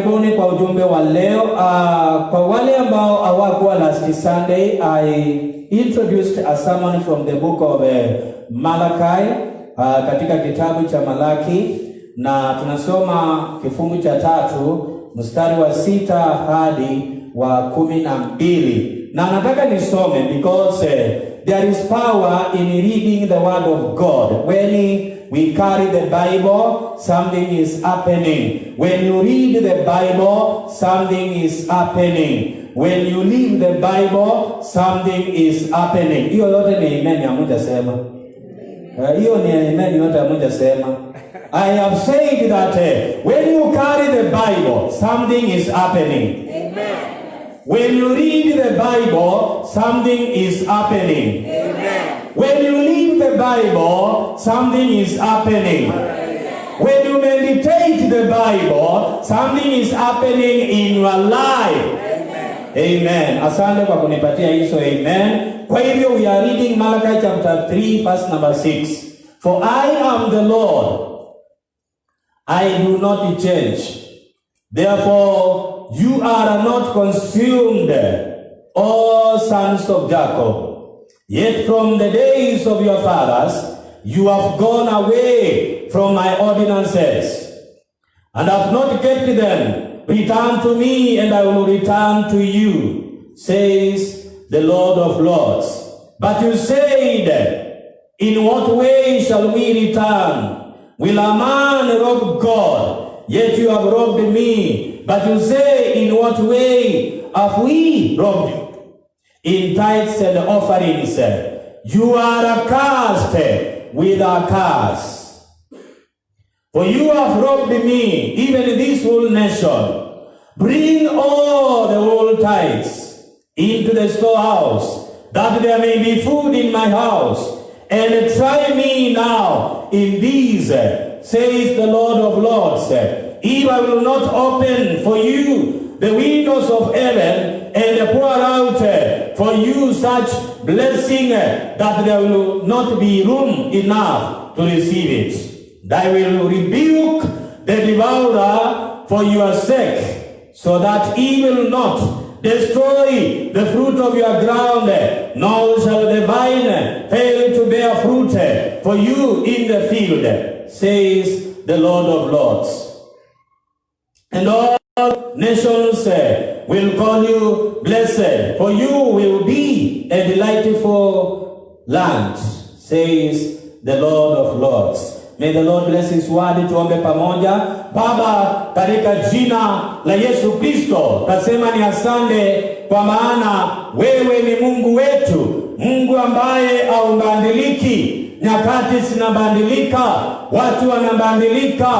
karibuni kwa ujumbe wa leo. Kwa wale ambao hawakuwa last Sunday, I introduced a sermon from the book of Malachi, katika kitabu cha Malaki, na tunasoma kifungu cha 3 mstari wa 6 hadi wa 12. Na nataka nisome because there is power in reading the word of God. When we carry the Bible, something is happening. When you read the Bible, something is happening. When you live the Bible, something is happening. Hiyo yote ni amen ya mmoja sema. Hiyo ni amen yote ya mmoja sema. I have said that when you carry the Bible, something is happening. Amen. When you read the Bible, something is happening. Amen. When you read the Bible, something is happening. When you meditate the Bible, something is happening in your life. Amen. Asante kwa kunipatia hizo amen. Kwa hivyo we are reading Malachi chapter 3 verse number 6. For I am the Lord, I do not change. Therefore you are not consumed, O sons of Jacob. Yet from the days of your fathers you have gone away from my ordinances, and have not kept them. Return to me, and I will return to you, says the Lord of Lords. But you said, in what way shall we return? Will a man rob God? Yet you have robbed me. But you say, in what way have we robbed you? In tithes and offerings, you are accursed with a curse. For you have robbed me, even this whole nation. Bring all the whole tithes into the storehouse, that there may be food in my house. And try me now in these, says the Lord of Lords, if I will not open for you the windows of heaven, and pour out for you such blessing that there will not be room enough to receive it. I will rebuke the devourer for your sake, so that he will not destroy the fruit of your ground, nor shall the vine fail to bear fruit for you in the field, says the Lord of Lords. And all nations will call you blessed, for you will be a delightful land, says the Lord of Lords. May the Lord bless his word. Tuombe pamoja. Baba, katika jina la Yesu Kristo, tasema ni asante kwa maana wewe ni Mungu wetu, Mungu ambaye haubadiliki. Nyakati zinabadilika, watu wanabadilika,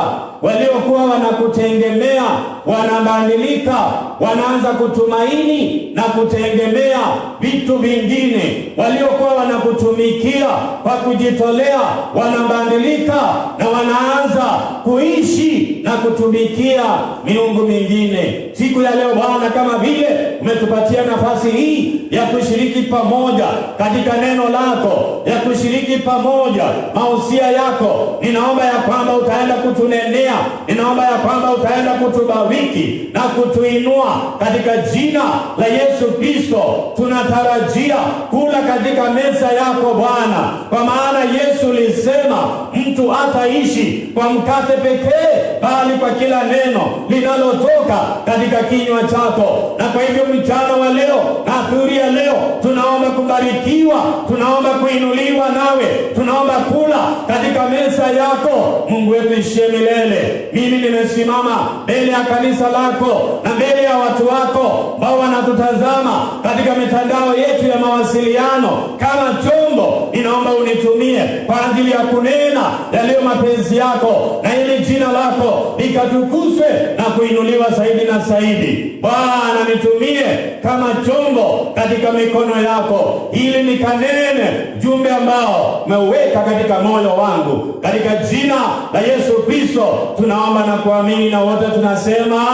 waliokuwa wanakutegemea wanabadilika, wanaanza kutumaini na kutegemea vitu vingine. Waliokuwa wanakutumikia kwa kujitolea wanabadilika na wanaanza kuishi na kutumikia miungu mingine. Siku ya leo Bwana, kama vile umetupatia nafasi hii ya kushiriki pamoja katika neno lako, ya kushiriki pamoja mausia yako, ninaomba ya kwamba utaenda kutunenea, ninaomba ya kwamba utaenda kutubariki na kutuinua katika jina la Yesu Kristo. Tunatarajia kula katika meza yako Bwana, kwa maana Yesu alisema mtu hataishi kwa mkate pekee, bali kwa kila neno linalotoka katika kinywa chako. Na kwa hivyo mchana wa leo na adhuhuri ya leo tunaomba kubarikiwa, tunaomba kuinuliwa nawe, tunaomba kula katika meza yako. Mungu wetu ishie milele. Mimi nimesimama mbele ya kanisa lako na mbele ya watu wako ambao wanatutazama katika mitandao yetu ya mawasiliano kama chombo. Ninaomba unitumie kwa ajili ya kunena yaliyo mapenzi yako, na ili jina lako likatukuzwe na kuinuliwa zaidi na zaidi. Bwana, nitumie kama chombo katika mikono yako, ili nikanene jumbe ambao umeweka katika moyo wangu. Katika jina la Yesu Kristo tunaomba na kuamini, na wote tunasema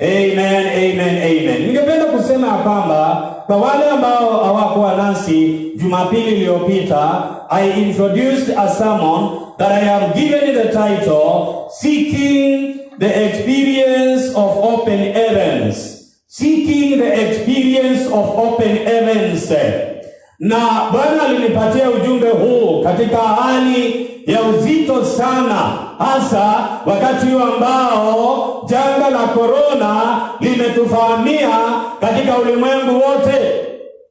amen, amen, amen. Ningependa kusema kwamba kwa wale ambao hawakuwa nasi Jumapili iliyopita, I introduced a sermon that I have given the title, Seeking the experience of open heavens. Seeking the experience of open heavens. Na Bwana alinipatia ujumbe huu katika hali ya uzito sana, hasa wakati ambao janga la corona limetufahamia katika ulimwengu wote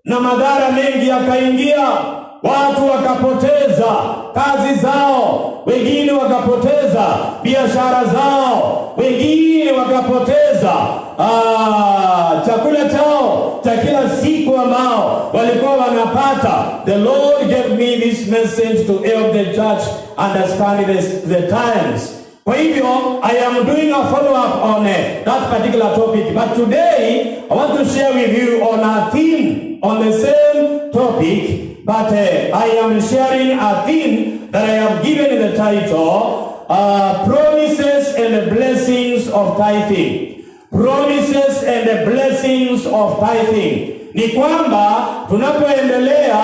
na madhara mengi yakaingia. Watu wakapoteza kazi zao, wengine wakapoteza biashara zao, wengine wakapoteza chakula chao cha kila siku ambao walikuwa wanapata. The Lord gave me this message to help the church understand the times. Kwa hivyo, I am doing a follow-up on that particular topic. But today, I want to share with you on a theme, on the same topic. But I am sharing a theme that I have given in the title, Promises and the Blessings of Tithing. Promises and the Blessings of Tithing. Ni kwamba tunapoendelea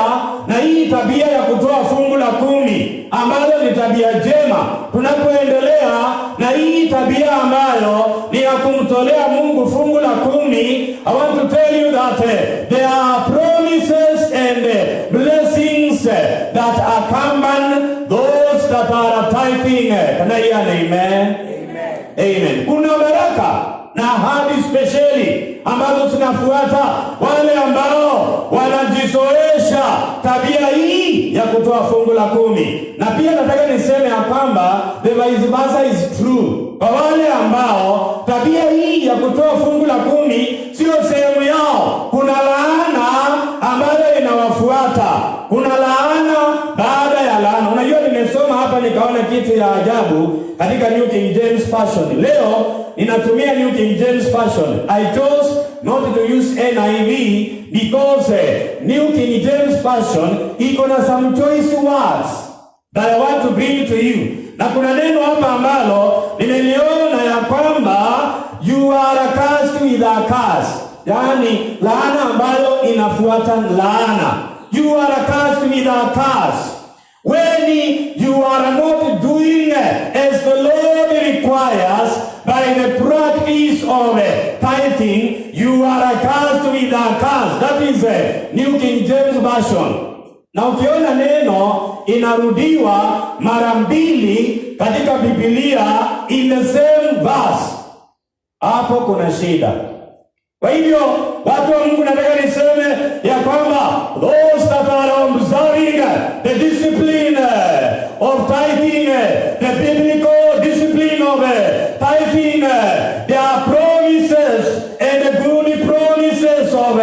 na hii tabia ya kutoa fungu la 10 ambalo ni tabia jema, tunapoendelea na hii tabia ambayo ni ya kumtolea Mungu fungu la 10, I want to tell you that there are promises and blessings that accompany those that are tithing. Can I hear an amen? Amen. Amen. Kuna baraka na ahadi speciali ambazo zinafuata wale ambao wanajizoesha tabia hii ya kutoa fungu la 10. Na pia nataka niseme ya kwamba the vice versa is true. Kwa wale ambao tabia hii ya kutoa fungu la 10 sio sehemu yao, kuna laana ambayo inawafuata. Kuna laana baada ya laana. Unajua, nimesoma hapa nikaona kitu ya ajabu katika New King James Version. Leo ninatumia New King James Version. I chose not to use NIV because New King James Version iko na some choice words that I want to bring to you. Na kuna neno hapa ambalo nimeliona ya kwamba you are cursed with a curse. Yani laana ambayo inafuata laana. You are cursed with a curse. When you are not doing as the Lord requires by the practice of tithing, you are cursed with a curse. That is New King James Version. Na ukiona neno inarudiwa mara 2 katika Biblia in the same verse, hapo kuna shida. Kwa hivyo watu wa Mungu, nataka niseme ya kwamba those that are observing the discipline of tithing, the biblical discipline of tithing, there are promises and the good promises of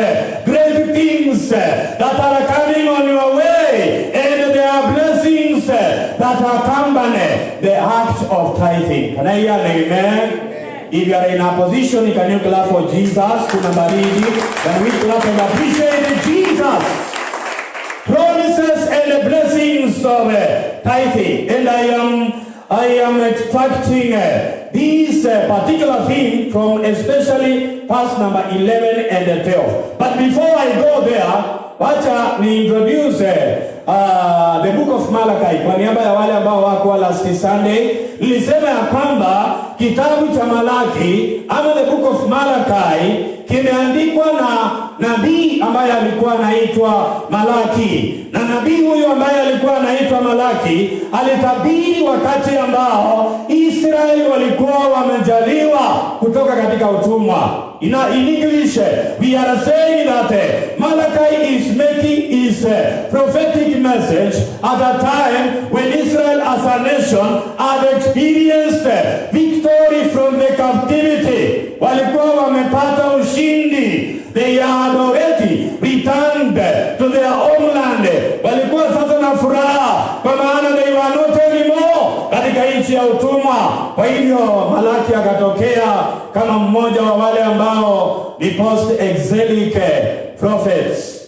great things that are coming on your way, and there are blessings that accompany the act of tithing. Can I hear an amen? If you are in a position, can you clap for Jesus? Kuna baridi. Can we clap and appreciate Jesus? Promises and the blessings of tithing. And I am extracting this particular theme from especially verse number 11 and 12. But before I go there, wacha ni introduce the book of Malachi. Kwa niaba ya wale ambao wako last Sunday, nilisema ya kwamba kitabu cha Malaki ama the book of Malachi kimeandikwa na nabii ambaye alikuwa anaitwa Malaki. Na nabii huyo ambaye alikuwa anaitwa Malaki alitabiri wakati ambao Israeli walikuwa wamejaliwa kutoka katika utumwa. In English, we are saying that Malachi is making his prophetic message at a time when Israel as a nation had experienced victory from the captivity. Walikuwa wamepata ushindi. They had already returned to their homeland. Walikuwa sasa na furaha kwa maana they were not anymore katika nchi ya utumwa. Kwa hivyo Malaki akatokea kama mmoja wa wale ambao ni post-exilic prophets.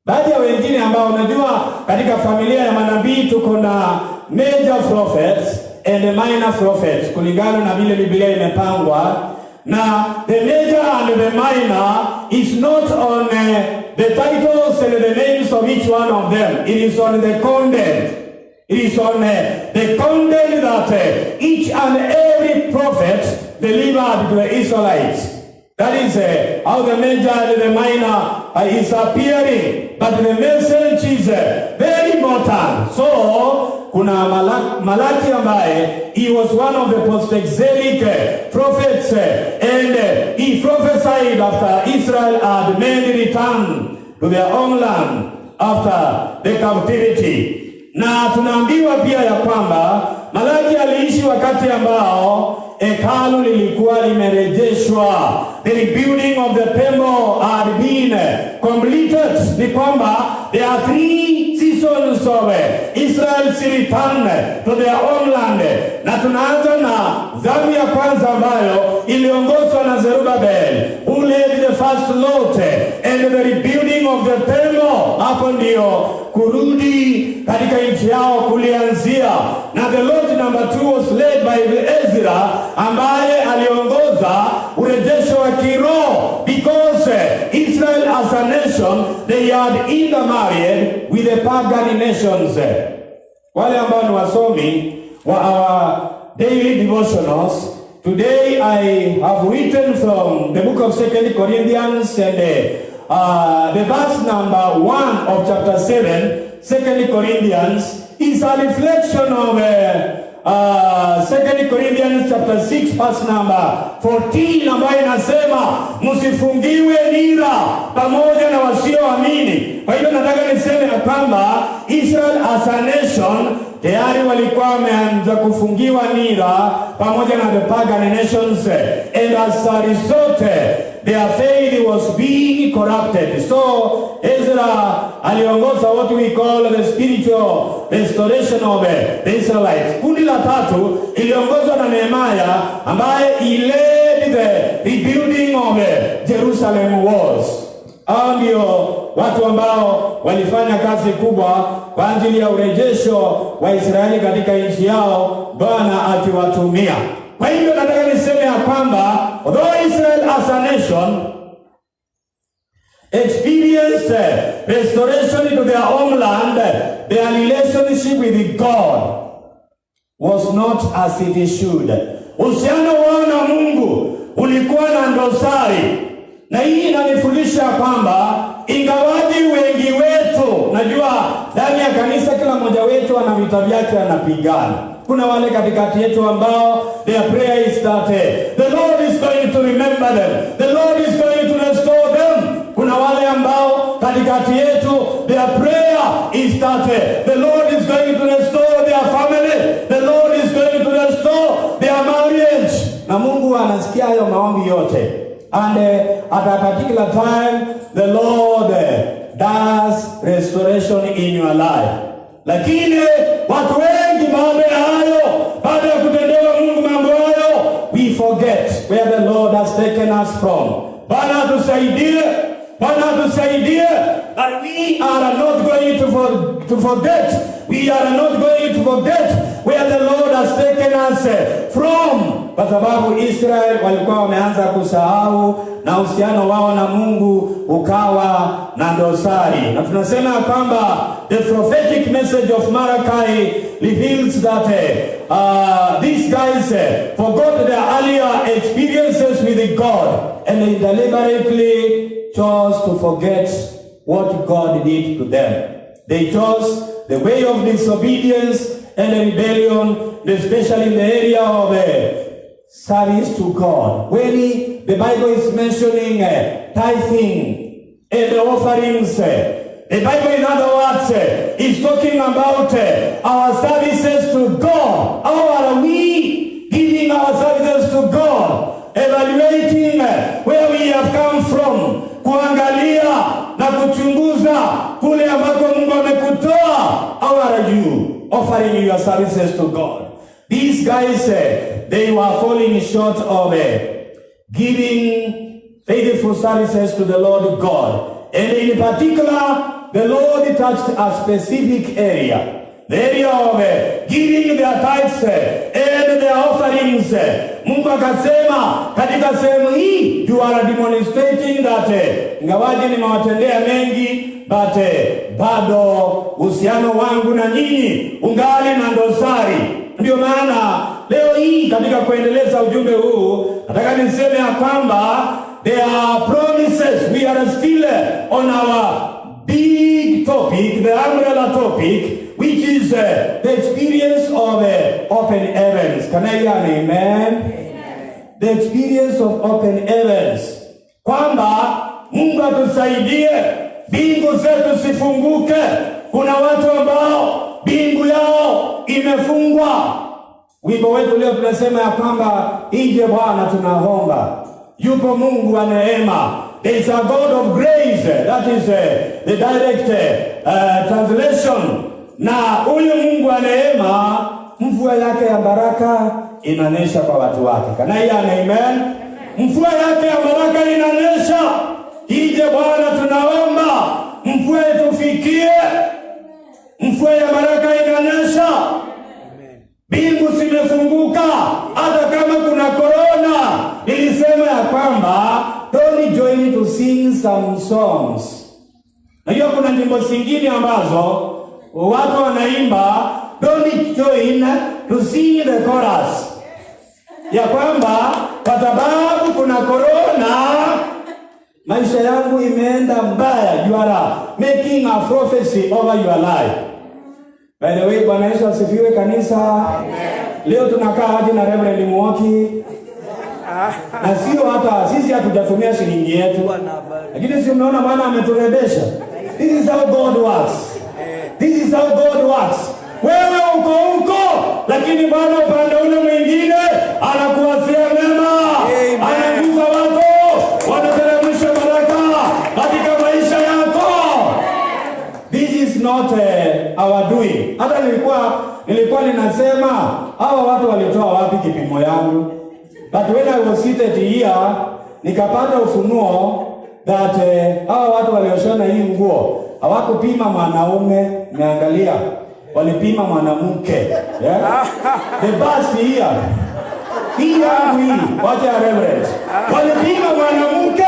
Baadhi ya wengine ambao unajua katika familia ya manabii tuko na major prophets and minor prophets kulingana na vile Biblia imepangwa. Na the major and the minor is not on the titles and the names of each one of them. It is on the content. It is on the content that each and every prophet delivered to the Israelites. That is how the major and the minor is appearing. But the message is very important. So, kuna Malachi ambaye, he was one of the post-exilic prophets, and he prophesied after Israel had made return to their own land after the captivity. Na tunaambiwa pia ya kwamba Malachi aliishi wakati ambao hekalu lilikuwa limerejeshwa. The rebuilding of the temple had been completed. Ni kwamba there are 3 seasons of Israel's return to their own land. Na tunaanza na zamu ya kwanza ambayo iliongozwa na Zerubbabel, who led the first lot, and the rebuilding of the temple. Hapo ndio kurudi katika nchi yao kulianzia. Na the lot number 2 was led by Ezra, ambaye aliongoza urejesho wa kiroho, because Israel as a nation, they had intermarried with the pagan nations. Wale ambao ni wasomi wa our daily devotionals, today I have written from the book of 2 Corinthians, and the verse number 1 of chapter 7, 2 Corinthians, is a reflection of 2 Corinthians chapter 6 verse number 14, ambayo inasema msifungiwe nira pamoja na wasioamini. Kwa hiyo nataka niseme ya kwamba Israel as a nation tayari walikuwa wameanza kufungiwa nira pamoja na the pagan nations, and as a result their faith was being corrupted. So Ezra aliongoza what we call the spiritual restoration of the Israelites. Kundi la tatu iliongozwa na Nehemiah, ambaye he led the rebuilding of Jerusalem walls. Hao ndio watu ambao walifanya kazi kubwa kwa ajili ya urejesho wa Israeli katika nchi yao, Bwana akiwatumia. Kwa hivyo nataka niseme ya kwamba although Israel as a nation experienced restoration to their own land, their relationship with God was not as it should. Uhusiano wao na Mungu ulikuwa na dosari. Na hii inanifundisha kwamba ingawaji wengi wetu, najua ndani ya kanisa kila mmoja wetu ana vita vyake anapigana. Kuna wale katikati yetu ambao their prayer is that the Lord is going to remember them, the Lord is going to restore them. Kuna wale ambao katikati yetu their prayer is that the Lord is going to restore their family, the Lord is going to restore their marriage. Na Mungu anasikia hayo maombi yote. And at a particular time, the Lord does restoration in your life. Lakini watu wengi baada ya hayo, baada ya kutendewa Mungu mambo hayo, we forget where the Lord has taken us from. Bwana tusaidie that we are not going to forget. We are not going to forget where the Lord has taken us from. Kwa sababu Israel walikuwa wameanza kusahau na uhusiano wao na Mungu ukawa na dosari. Na tunasema kwamba the prophetic message of Malachi reveals that these guys forgot their earlier experiences with God, and they deliberately chose to forget what God did to them. They chose the way of disobedience and rebellion, especially in the area of service to God. When the Bible is mentioning tithing and offerings, the Bible, in other words, is talking about our services to God. How are we giving our services to God? Evaluating where we have come from, kuangalia na kuchunguza kule ambako Mungu amekutoa. How are you offering your services to God? These guys, they were falling short of giving faithful services to the Lord God. And in particular, the Lord touched a specific area. The area of giving their tithes and their offerings Mungu akasema katika sehemu hii you are demonstrating that ingawaje nimewatendea mengi but bado uhusiano wangu na nyinyi ungali na dosari. Ndio maana leo hii katika kuendeleza ujumbe huu nataka niseme ya kwamba there are promises. We are still on our big topic, the umbrella topic, which is the experience of open heavens. Can I hear an amen? Amen? The experience of open heavens. Kwamba Mungu atusaidie bingu zetu sifunguke. Kuna watu ambao bingu yao imefungwa. Wimbo wetu leo tunasema ya kwamba ije Bwana tunaomba. Yupo Mungu wa neema. There is a God of grace. That is the direct translation. Na huyu Mungu wa neema, mvua yake ya baraka inanyesha kwa watu wake. Can I hear an amen? Mvua yake ya baraka inanyesha. Ije Bwana tunaomba. Mvua itufikie. Mvua ya baraka inanyesha. Bingu zimefunguka. Hata kama kuna corona, nilisema ya kwamba don't join to sing some songs. Na hiyo kuna nyimbo zingine ambazo watu wanaimba don't join to sing the chorus. Ya kwamba kwa sababu kuna corona maisha yangu imeenda mbaya. You are making a prophecy over your life. By the way, Bwana Yesu asifiwe kanisa. Amen. Leo tunakaa hadi na Reverend Mwoki. Na sio hata sisi hatujatumia shilingi yetu. Lakini si umeona Bwana ameturebesha. This is how God works. This is how God works. Wewe uko lakini Bwana upande ule mwingine anakuwazia mema. Anaguza watu, wanateremsha baraka katika maisha yako. This is not our doing. Hata nilikuwa ninasema hawa watu walitoa wapi kipimo yangu? But when I was seated here, nikapata ufunuo that hawa watu walioshona hii nguo hawakupima mwanaume, niangalia, walipima mwanamke. Yeah? The bust here. Hii wacha reverence. Walipima mwanamke.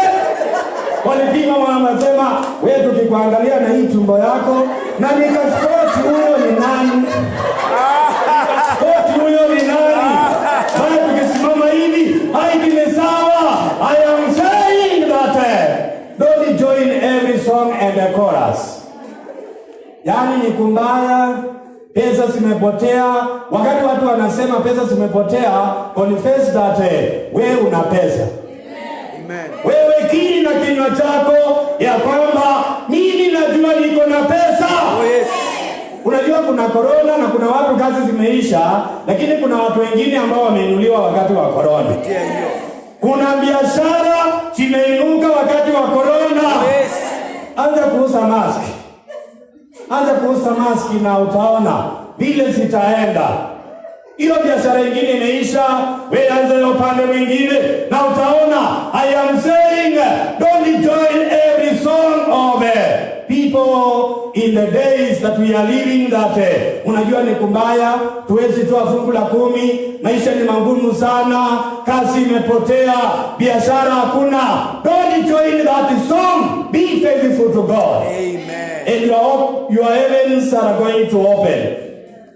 Walipima wanasema wewe tukikuangalia na hii tumbo yako na nikaspoti huyo ni nani? Spoti huyo ni nani? Bali tukisimama hivi, haidi ni sawa. I am saying that don't join every song and the chorus. Yani ni kumbaya, pesa zimepotea. Wakati watu wanasema pesa zimepotea, confess that wewe una pesa. Amen. Wewe kiri na kinywa chako ya kwamba mimi najua niko na pesa. Oh yes. Unajua kuna corona na kuna watu kazi zimeisha, lakini kuna watu wengine ambao wameinuliwa wakati wa corona. Kuna biashara zimeinuka wakati wa corona. Yes. Anza kuuza mask. Anza kuuza mask na utaona vile zitaenda. Hiyo biashara nyingine imeisha, wewe anza upande mwingine na utaona. I am saying don't join every song of people in the days that we are living that unajua ni kumbaya, tuwezi toa fungu la 10, maisha ni magumu sana, kazi imepotea, biashara hakuna. Don't join that song. Be faithful to God. Amen. And your heavens are going to open.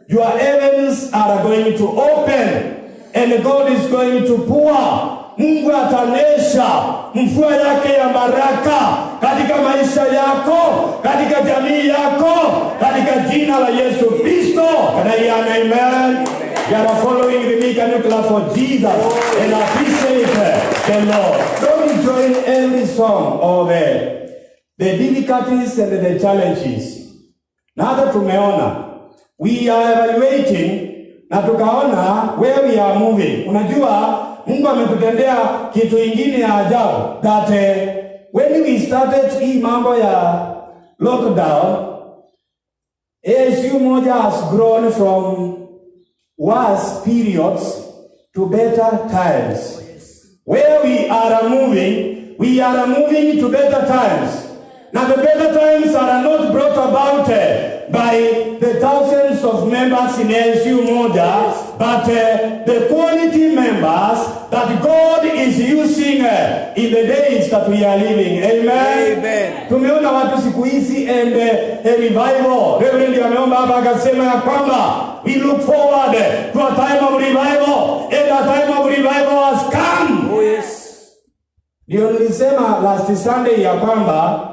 Your heavens are going to open and God is going to pour. Mungu atanesha mvua yake ya baraka katika maisha yako, katika jamii yako, katika jina la Yesu Kristo. Can I hear an amen? You are following the me. Can you clap for Jesus and appreciate the Lord? Don't join every song of the difficulties and the challenges. Na hata tumeona we are evaluating na tukaona where we are moving. Unajua Mungu ametutendea kitu kingine ya ajabu that when we started hii mambo ya lockdown, ASU moja has grown from worse periods to better times. Where we are moving to better times. Now the better times are not brought about by the thousands of members in LCU moja, but the quality members that God is using in the days that we are living. Amen. Amen. Tumeona watu siku hizi and a revival. Reverend ameomba hapa akasema ya kwamba we look forward to a time of revival, and a time of revival has come. Oh yes. Ndio nilisema last Sunday ya kwamba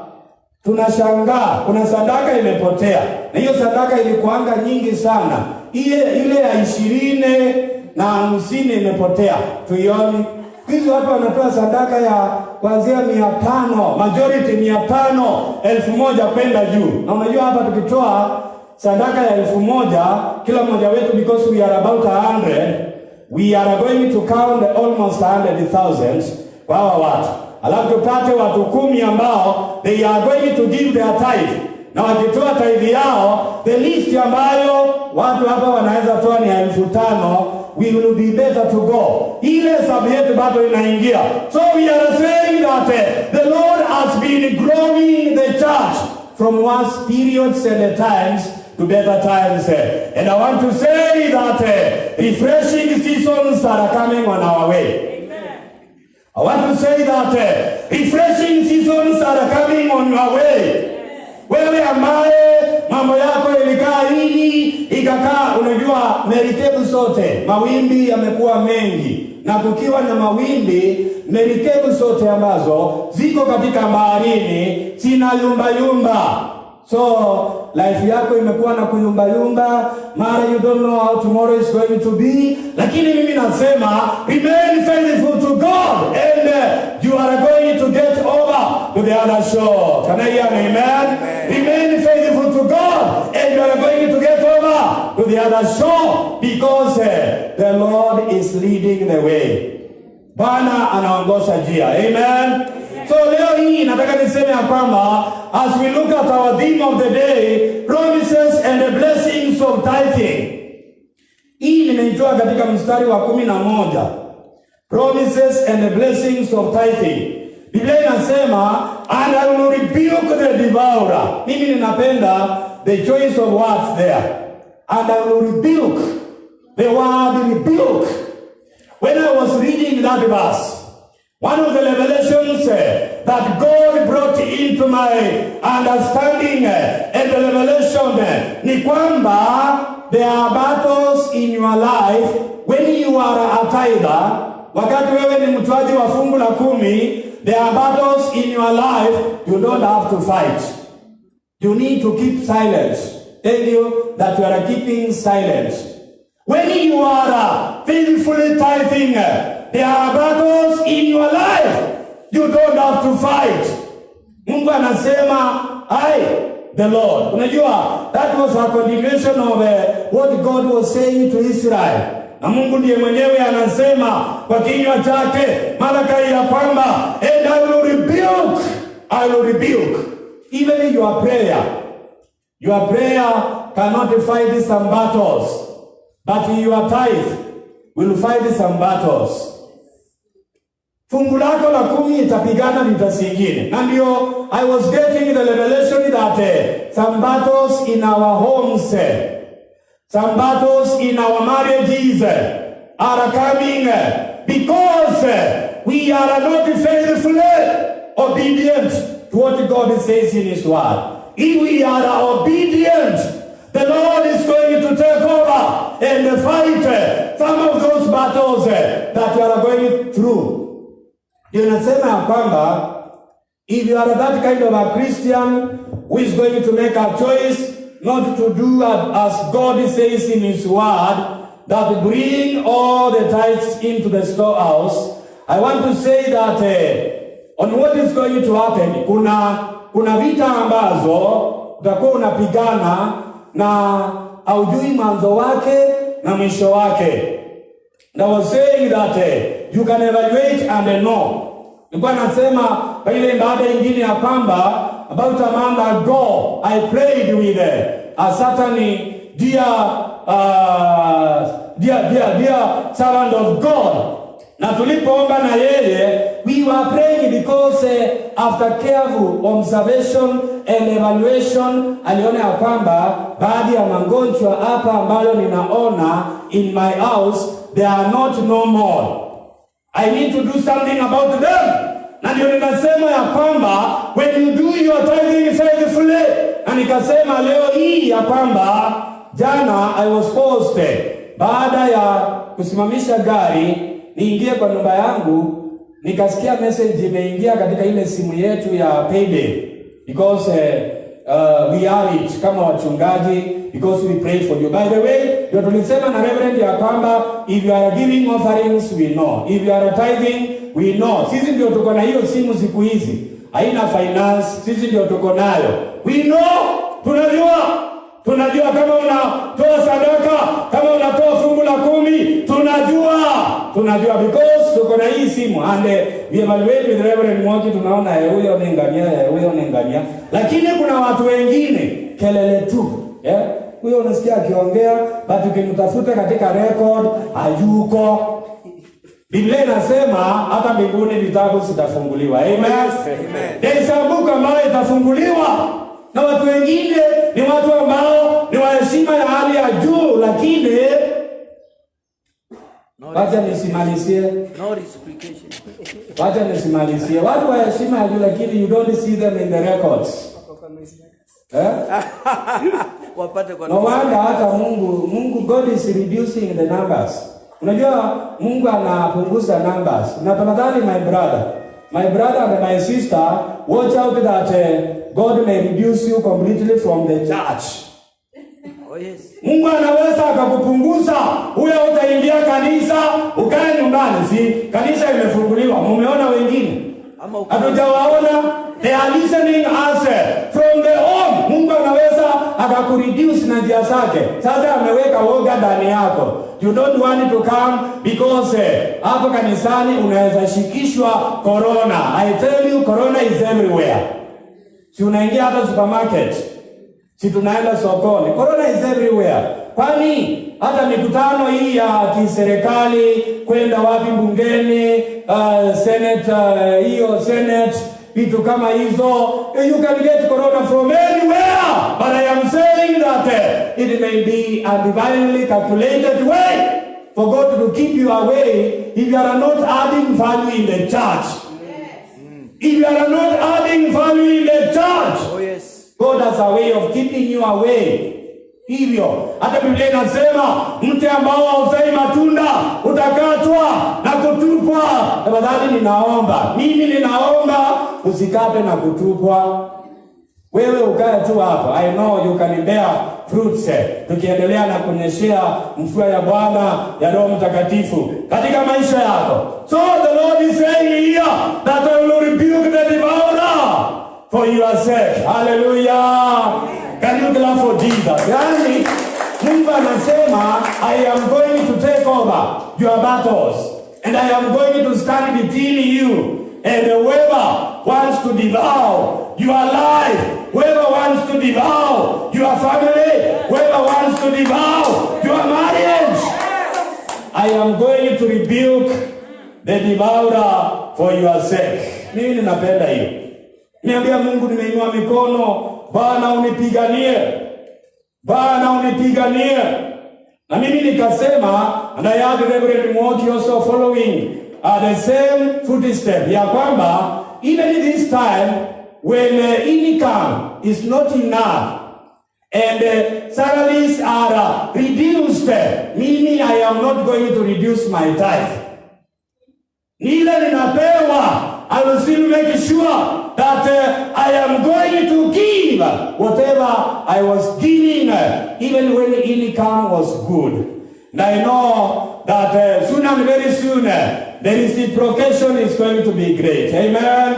tunashangaa kuna sadaka imepotea, na hiyo sadaka ilikuanga nyingi sana. Ile ya 20 na 50 imepotea. Tuioni hizi watu wanatoa sadaka ya kuanzia 500, majority 500, 1000 kwenda juu. Na unajua hapa tukitoa sadaka ya 1000 kila mmoja wetu, because we are about 100, we are going to count almost 100,000 kwa hawa watu. Alafu tupate watu 10 ambao they are going to give their tithe. Na wakitoa tithe yao, the least ambayo watu hapa wanaweza toa ni 5,000, we will be better to go. Ile sababu yetu bado inaingia. So we are saying that the Lord has been growing the church from worse periods and times to better times. And I want to say that refreshing seasons are coming on our way. I want to say that refreshing seasons are coming on your way. Wewe ambaye mambo yako ilikaa hivi ikakaa, unajua merikebu zote mawimbi yamekuwa mengi, na kukiwa na mawimbi merikebu zote ambazo ziko katika baharini zina yumba. So life yako imekuwa na kuyumba, mara you don't know how tomorrow is going to be. Lakini mimi nasema remain faithful to God, and you are going to get over to the other shore. Can I hear an amen? Remain faithful to God, and you are going to get over to the other shore, because the Lord is leading the way. Bwana anaongoza njia. Amen. So leo hii nataka niseme kwamba as we look at our theme of the day, promises and the blessings of tithing. Hii nimeitoa katika mstari wa 11. Promises and the blessings of tithing. Biblia inasema, and I will rebuke the devourer. Mimi ninapenda the choice of words there. And I will rebuke. The word rebuke. When I was reading that verse, one of the revelations that God brought into my understanding and the revelation ni kwamba there are battles in your life when you are a tither. Wakati wewe ni mtoaji wa fungu la 10, there are battles in your life you don't have to fight. You need to keep silence. Tell you that you are keeping silence. When you are faithfully tithing, there are battles in your life you don't have to fight. Mungu anasema, the Lord. Unajua, that was a continuation of what God was saying to Israel. Na Mungu ndiye mwenyewe anasema kwa kinywa chake Malakai ya kwamba, and I will rebuke even your prayer. Your prayer cannot fight some battles, but your tithe will fight some battles. Fungu lako la 10 itapigana vita zingine. Na ndio I was getting the revelation that some battles in our homes, some battles in our marriages are coming because we are not faithfully obedient to what God says in His Word. If we are obedient, the Lord is going to take over and fight some of those battles that you are going through. Inasema ya kwamba if you are that kind of a Christian who is going to make a choice not to do as God says in His Word, that bring all the tithes into the storehouse, I want to say that on what is going to happen, kuna vita ambazo utakuwa unapigana na haujui mwanzo wake na mwisho wake. And I was saying that you can evaluate and know. Nilikuwa nasema kwa ile ibada nyingine ya kwamba about a month ago I prayed with a certain dear servant of God. Na tulipoomba na yeye we were praying because after careful observation and evaluation, aliona ya kwamba baadhi ya magonjwa hapa ambayo ninaona in my house, they are not normal. I need to do something about them. Na ndio ninasema ya kwamba when you do your tithing faithfully, na nikasema leo hii ya kwamba jana I was forced, baada ya kusimamisha gari niingie kwa nyumba yangu, nikasikia message imeingia katika ile simu yetu ya payday, because we have it kama wachungaji, because we pray for you. By the way, ndio tulisema na Reverend ya kwamba if you are giving offerings, we know. If you are tithing, we know. Sisi ndio tuko na hiyo simu siku hizi. Haina finance, sisi ndio tuko nayo. We know, tunajua kama unatoa sadaka, kama unatoa fungu la 10, tunajua because tuko na hii simu, and we evaluate with Reverend Mwoki, tunaona huyo ni ngamia. Lakini kuna watu wengine kelele tu, huyo unasikia akiongea, but ukimtafuta katika record hayuko. Biblia inasema hata mbinguni vitabu zitafunguliwa. Amen. There is a book ambayo itafunguliwa. Na watu wengine ni watu ambao ni wa heshima ya hali ya juu, lakini wacha nisimalizie. Watu wa heshima ya juu, lakini you don't see them in the records. No wonder hata Mungu God is reducing the numbers. Unajua Mungu anapunguza numbers. Na tafadhali my brother and my sister, watch out that God may reduce you completely from the church. Oh yes. Mungu anaweza akakupunguza, huyo utaingia kanisa, ukae nyumbani, si kanisa imefunguliwa. Mumeona wengine? Hatujawaona, they are listening us from the home. Mungu anaweza akakureduce na njia zake. Sasa ameweka woga ndani yako. You don't want to come because hapo kanisani unaweza shikishwa corona. I tell you, corona is everywhere. Si unaingia hata supermarket, si tunaenda sokoni, corona is everywhere. Kwani hata mikutano hii ya kiserikali, kwenda wapi bungeni, senate, vitu kama hizo, you can get corona from anywhere. But I am saying that it may be a divinely calculated way for God to keep you away if you are not adding value in the church. If you are not adding value in the church, oh yes, God has a way of keeping you away. Hivyo hata Biblia inasema mti ambao hauzai matunda utakatwa na kutupwa. Tafadhali mimi ninaomba usikate na kutupwa. Wewe ukae tu hapo. I know you can bear fruits. Tukiendelea na kunyeshea mvua ya Bwana ya Roho Mtakatifu katika maisha yako. So the Lord is saying here that I will rebuke the devourer for your sake. Hallelujah. Can you clap for Jesus? Yani Mungu anasema, I am going to take over your battles, and I am going to stand between you and whoever wants to devour your life, whoever wants to devour your family, whoever wants to devour your marriage. I am going to rebuke the devourer for your sake. Mimi ninapenda hiyo. Niambia Mungu, nimeinua mikono, Bwana unipiganie. Na mimi nikasema, and I had Reverend Mwoki also following the same footstep, ya kwamba even in this time when income is not enough and salaries are reduced, mimi I am not going to reduce my tithe. Nile ninapewa, I will still make sure that I am going to give whatever I was giving, even when the income was good. And I know that soon and very soon, the reciprocation is going to be great. Amen?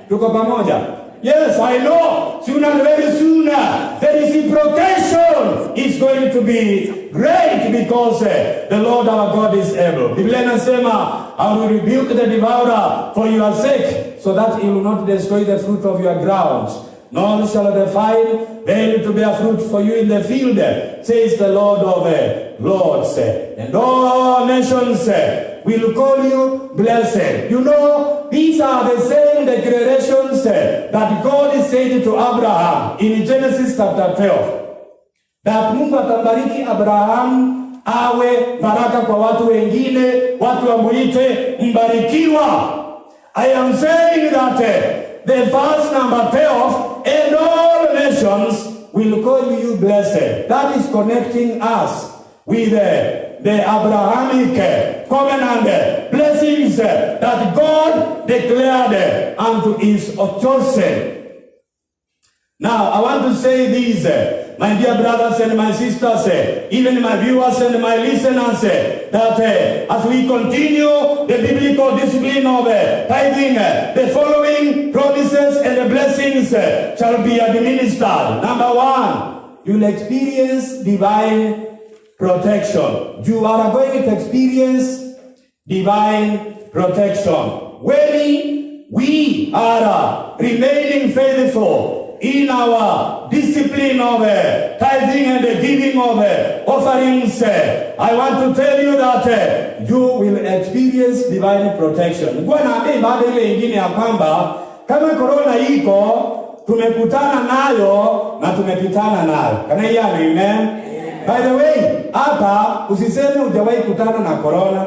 Tuko pamoja? Yes, I know. Soon and very soon, the reciprocation is going to be great because the Lord our God is able. Biblia inasema, I will rebuke the devourer for your sake, so that he will not destroy the fruit of your grounds. Nor shall the vine fail to bear fruit for you in the field, says the Lord of Lords. And all nations will call you blessed. You know, these are the same declarations that God said to Abraham in Genesis chapter 12. That Mungu atambariki Abraham awe baraka kwa watu wengine, watu wamuite mbarikiwa. I am saying that the verse number 12, and all nations will call you blessed. That is connecting us with the Abrahamic covenant blessings that God declared unto his chosen. Now, I want to say this, my dear brothers and my sisters, even my viewers and my listeners, that as we continue the biblical discipline of tithing, the following promises and the blessings shall be administered. Number 1, you'll experience divine protection. You are going to experience divine protection. When we are remaining faithful in our discipline of tithing and the giving of offerings, I want to tell you that you will experience divine protection. Kwa naambia baada ile ingine ya kwamba kama corona iko, tumekutana nayo na tumepitana nayo. Kana hiyo amen. By the way, hapa usiseme hujawahi kutana na corona.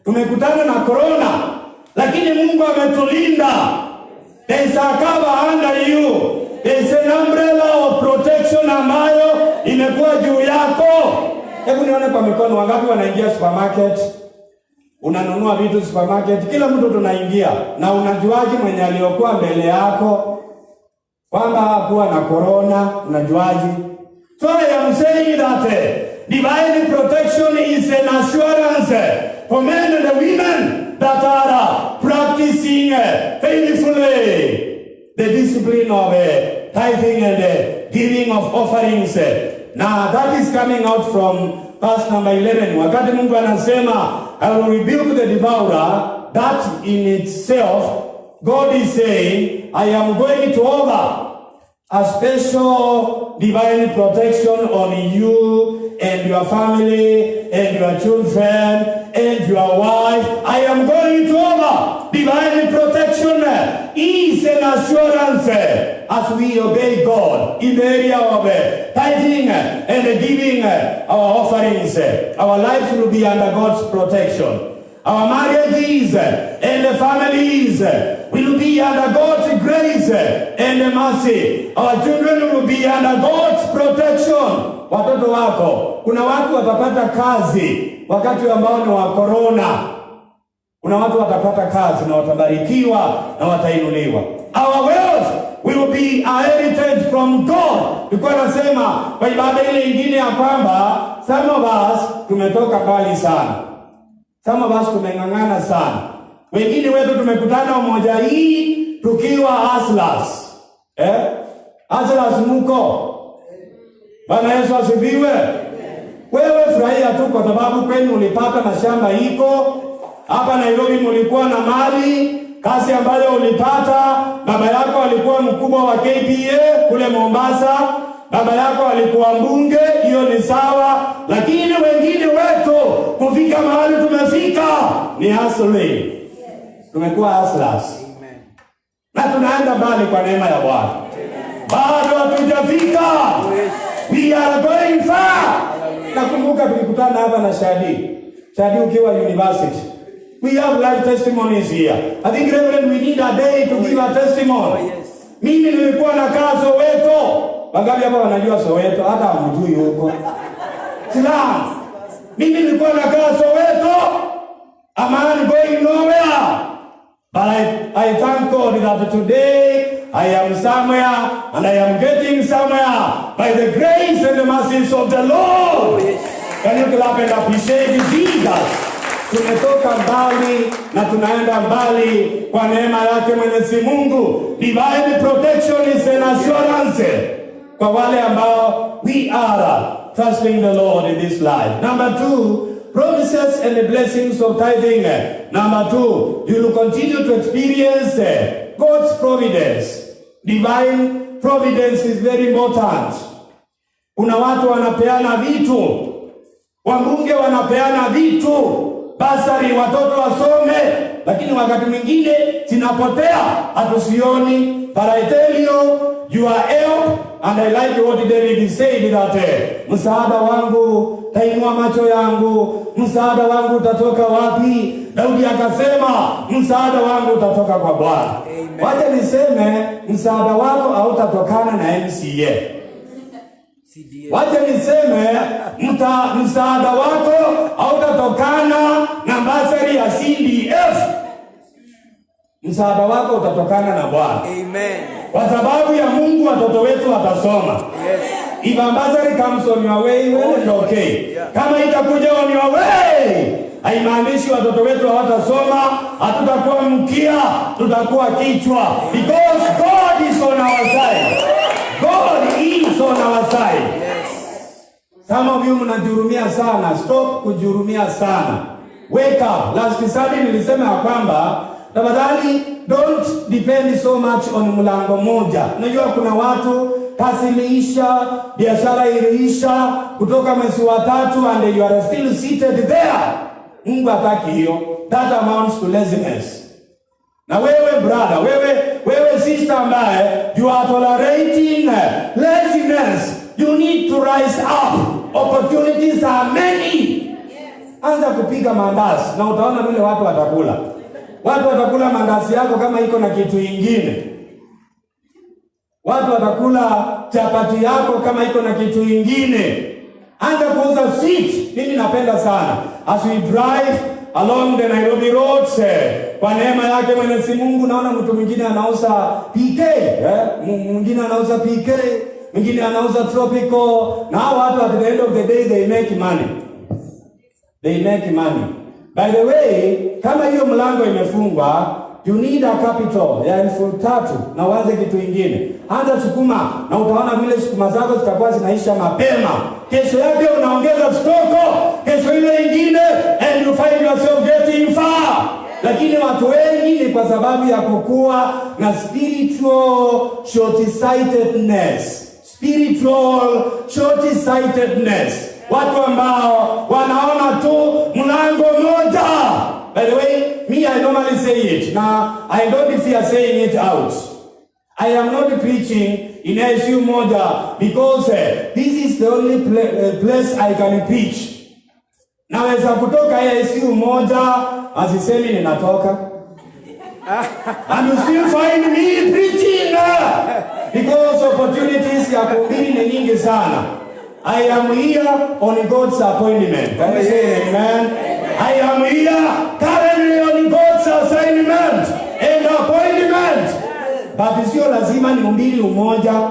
Tumekutana na corona, lakini Mungu ametulinda. There is a cover under you. There is an umbrella of protection ambayo imekuwa juu yako. Hebu nione kwa mikono wangapi wanaingia supermarket. Unanunua vitu supermarket, kila mtu tunaingia. Na unajuaje mwenye aliyokuwa mbele yako kwamba hakuwa na corona? Unajuaje? So I am saying that divine protection is an assurance for men and women that are practicing faithfully the discipline of tithing and giving of offerings. Now that is coming out from verse number 11. Wakati Mungu anasema, I will rebuke the devourer, that in itself, God is saying, I am going to offer a special divine protection on you and your family and your children and your wife. I am going to offer divine protection. Is an assurance as we obey God in the area of tithing and giving our offerings. Our lives will be under God's protection. Our marriages and the families will be under God's grace and mercy. Our children will be under God's protection. Watoto wako, kuna watu watapata kazi wakati ambao ni wa corona. Kuna watu watapata kazi na watabarikiwa na watainuliwa. Our wealth will be a heritage from God. Tulikuwa nasema kwa ibada ile ingine ya kwamba some of us tumetoka mbali sana. Some of us tumeng'ang'ana sana. Wengine wetu tumekutana umoja hii tukiwa hustlers. Hustlers mko. Bwana Yesu asifiwe. Wewe furahia tu kwa sababu kwenu ulipata mashamba iko. Hapa Nairobi mlikuwa na mali, kazi ambayo ulipata. Baba yako alikuwa mkubwa wa KPA kule Mombasa. Baba yako alikuwa mbunge, hiyo ni sawa. Lakini wengine wetu kufika mahali tumefika ni hustling. Tumekuwa hustlers. Na tunaenda mbali kwa neema ya Bwana. Bado hatujafika. We are going far. Nakumbuka tulikutana hapa na Shadi ukiwa university. We have life testimonies here. I think Reverend, we need a day to give a testimony. Mimi nilikuwa nakaa Soweto. Wangapi hapa wanajua Soweto? Hata hamjui huko. Islam. Mimi nilikuwa nakaa Soweto. A man going nowhere. But I thank God that today I am somewhere and I am getting somewhere by the grace and the mercies of the Lord. Can you clap and appreciate Jesus? Tumetoka mbali na tunaenda mbali kwa neema yake Mwenyezi Mungu. Divine protection is an assurance kwa wale ambao we are trusting the Lord in this life. Number 2, promises and the blessings of tithing. Number 2, you will continue to experience God's providence. Divine providence is very important. Kuna watu wanapeana vitu. Wambunge wanapeana vitu. basari watoto wasome, lakini wakati mwingine zinapotea, hatusioni. But I tell you are help, and I like what David said that msaada wangu tainua macho yangu, msaada wangu utatoka wapi? Daudi akasema msaada wangu utatoka kwa Bwana. Wacha niseme msaada wako hautatokana na MCA. Wacha niseme msaada wako hautatokana na basari ya CDF. Msaada wako utatokana na Bwana. Amen. Kwa sababu ya Mungu watoto wetu watasoma. Yes. If a basari comes on your way, well, okay. Yeah. Kama itakuja on your way, haimaanishi watoto wetu hawatasoma, hatutakuwa mkia, tutakuwa kichwa. Because God is on our side. God is on our side. Yes. Some of you mnajurumia sana. Stop kujurumia sana. Wake up. Last Sunday nilisema kwamba tafadhali don't depend so much on mlango moja. Unajua kuna watu kazi iliisha, biashara iliisha kutoka mwezi wa 3 and you are still seated there. Mungu hataki hiyo. That amounts to laziness. Na wewe brother, wewe sister ambaye you are tolerating laziness, you need to rise up. Opportunities are many. Anza kupiga mandazi na utaona vile watu watakula. Watu watakula mandazi yako kama iko na kitu ingine. Watu watakula chapati yako kama iko na kitu ingine. Anza kuuza sweet. Mimi napenda sana. As we drive along the Nairobi roads, kwa neema yake Mwenyezi Mungu naona mtu mwingine anauza PK, mwingine anauza PK, mwingine anauza tropical. Now watu at the end of the day they make money. They make money. By the way, kama hiyo mlango imefungwa, you need a capital ya 3,000 na uanze kitu ingine. Anza sukuma na utaona vile sukuma zako zitakuwa zinaisha mapema. Kesho yake unaongeza stoko, kesho ile ingine, and you find yourself getting far. Lakini watu wengi ni kwa sababu ya kukua na spiritual short-sightedness. Spiritual short-sightedness. Watu ambao wanaona tu mlango moja. By the way, me I normally say it. Now, I don't fear saying it out. I am not preaching in SU moja because this is the only place I can preach. Naweza kutoka SU moja, asisemi ninatoka. And you still find me preaching because opportunities ya kuhubiri ni nyingi sana. I am here on God's appointment. Can you say amen? I am here currently on God's assignment and appointment. But sio lazima nihubiri umoja.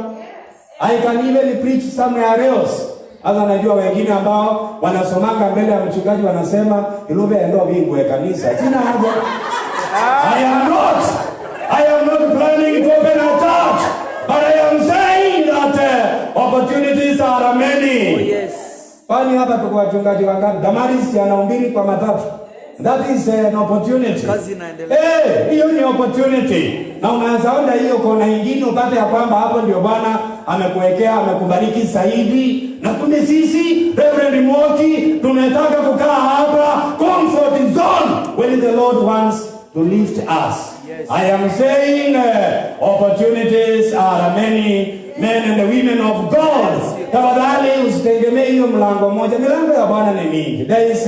I can even preach somewhere else. Hata najua wengine ambao wanasomanga mbele ya mchungaji wanasema ilube endo bingwe kanisa. Sina haja. I am not planning to open a church, but I am saying that opportunities are many. Oh, yes. Kwani hapa tuko wachungaji wangapi? Damaris anahubiri kwa matatu. That is an opportunity. Kazi inaendelea. Hiyo ni opportunity. Na unaanza onda hiyo kona nyingine upate ya kwamba hapo ndio Bwana amekuwekea, amekubariki zaidi. Na kumbe sisi Reverend Mwoki tunataka kukaa hapa comfort zone when the Lord wants to lift us. Yes. I am saying opportunities are many. Men and the women of God. Tafadhali usitegemee hiyo mlango moja. Milango ya Bwana ni mingi. There is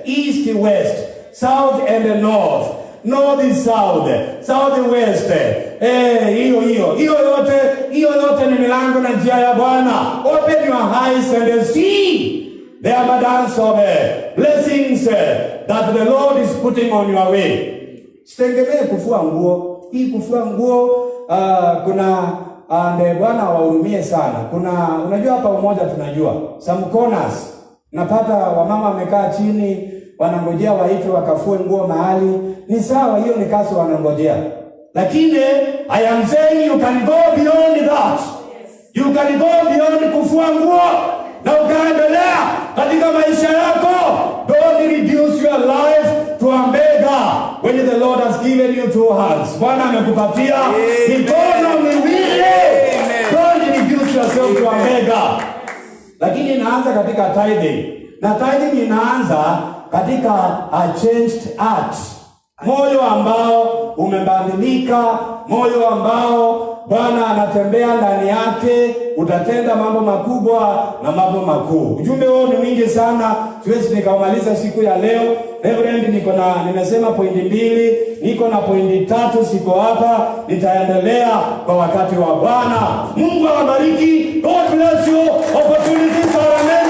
east, west, south and north. North is south, south and west. Hiyo yote ni milango na njia ya Bwana. Open your eyes and see the abundance of blessings that the Lord is putting on your way. Sitegemee kufua nguo. Hii kufua nguo kuna Bwana wahurumie sana. Unajua hapa umoja tunajua. Some corners. Napata wamama wamekaa chini, wanangojea waitwe wakafue nguo mahali. Ni sawa, hiyo ni kazi wanangojea. Lakini I am saying you can go beyond that. You can go beyond kufua nguo na ukaendelea katika maisha yako. Don't reduce your life to a beggar when the Lord has given you 2 hands. Bwana amekupatia mikono miwili. Don't reduce yourself to a beggar. Lakini inaanza katika tithing. Na tithing inaanza katika a changed heart, moyo ambao umebadilika, moyo ambao Bwana anatembea ndani yake, utatenda mambo makubwa na mambo makuu. Ujumbe huo ni mwingi sana, siwezi nikaumaliza siku ya leo. Reverend, nimesema pointi 2, niko na pointi 3, siko hapa, nitaendelea kwa wakati wa Bwana. Mungu awabariki. God bless you. Opportunities are amazing.